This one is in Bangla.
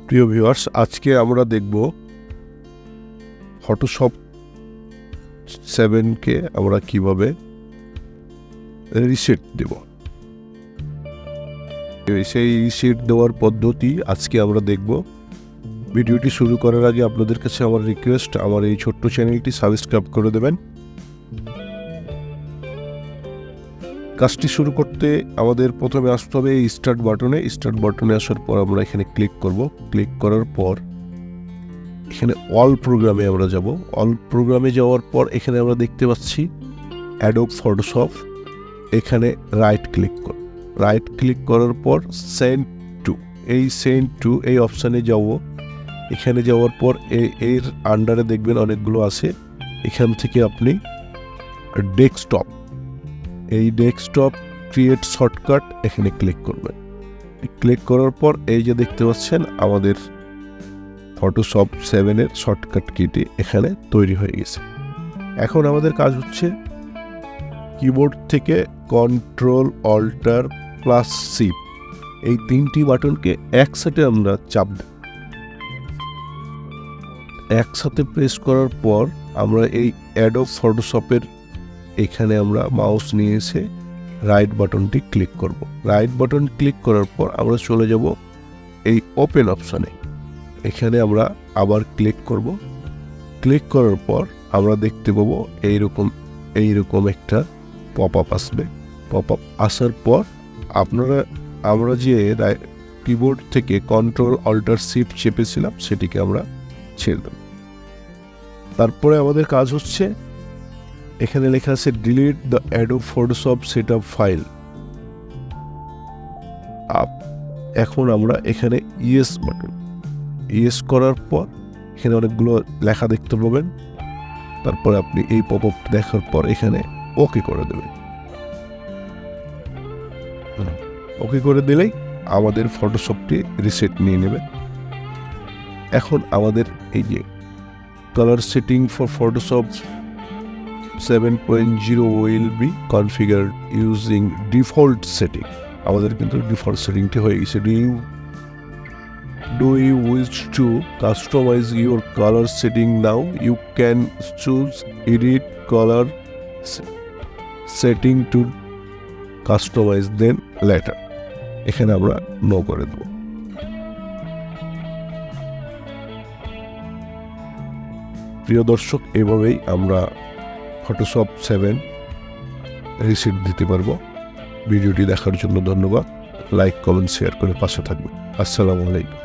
প্রিয় ভিউয়ার্স, আজকে আমরা দেখব ফটোশপ 7কে আমরা কিভাবে রিসেট দেব। সেই রিসেট দেওয়ার পদ্ধতি আজকে আমরা দেখব। ভিডিওটি শুরু করার আগে আপনাদের কাছে আমার রিকোয়েস্ট, আমার এই ছোট্ট চ্যানেলটি সাবস্ক্রাইব করে দেবেন। কাজটি শুরু করতে আমাদের প্রথমে আসতে হবে এই স্টার্ট বাটনে আসার পর আমরা এখানে ক্লিক করব। ক্লিক করার পর এখানে অল প্রোগ্রামে আমরা যাব। অল প্রোগ্রামে যাওয়ার পর এখানে আমরা দেখতে পাচ্ছি অ্যাডোব ফটোশপ। এখানে রাইট ক্লিক করার পর সেন্ড টু এই অপশানে যাব। এখানে যাওয়ার পর এর আন্ডারে দেখবেন অনেকগুলো আছে। এখান থেকে আপনি ডেস্কটপ ক্রিয়েট শর্টকাট এখানে ক্লিক করবেন। ক্লিক করার পর এই যে দেখতে পাচ্ছেন আমাদের ফটোশপ 7-এর শর্টকাট কিটি এখানে তৈরি হয়ে গেছে। এখন আমাদের কাজ হচ্ছে কিবোর্ড থেকে Ctrl+Alt+C এই 3টি বাটনকে একসাথে আমরা চাপ দেব। একসাথে প্রেস করার পর আমরা এই অ্যাডোব ফটোশপের এখানে আমরা মাউস নিয়ে এসে রাইট বাটনটি ক্লিক করব। রাইট বাটন ক্লিক করার পর আমরা চলে যাব এই ওপেন অপশানে। এখানে আমরা আবার ক্লিক করব। ক্লিক করার পর আমরা দেখতে পাবো এইরকম একটা পপ আপ আসবে। পপ আপ আসার পর আমরা যে কিবোর্ড থেকে Ctrl+Alt+C চেপেছিলাম সেটিকে আমরা ছেড়ে দেব। তারপরে আমাদের কাজ হচ্ছে এখানে লেখা আছে delete the Adobe Photoshop setup file. এখন আমরা এখানে ইয়েস করার পর এখানে অনেকগুলো লেখা দেখতে পাবেন। তারপরে আপনি এই পপ আপ দেখার পর এখানে ওকে করে দেবেন। ওকে করে দিলেই আমাদের ফটোশপটি রিসেট নিয়ে নেবে। এখন আমাদের এই যে colour setting for Photoshop 7.0 will be configured using default setting। আমাদের কিন্তু ডিফল্ট সেটিংটি হয়ে গেছে। Do you wish to customize your color setting now? You can choose edit color setting to customize then later। এখানে আমরা নো করে দেব। প্রিয় দর্শক, এভাবেই আমরা ফটোশপ 7 রিসেট দিতে পারবো। ভিডিওটি দেখার জন্য ধন্যবাদ। লাইক, কমেন্ট, শেয়ার করে পাশে থাকবেন। আসসালামু আলাইকুম।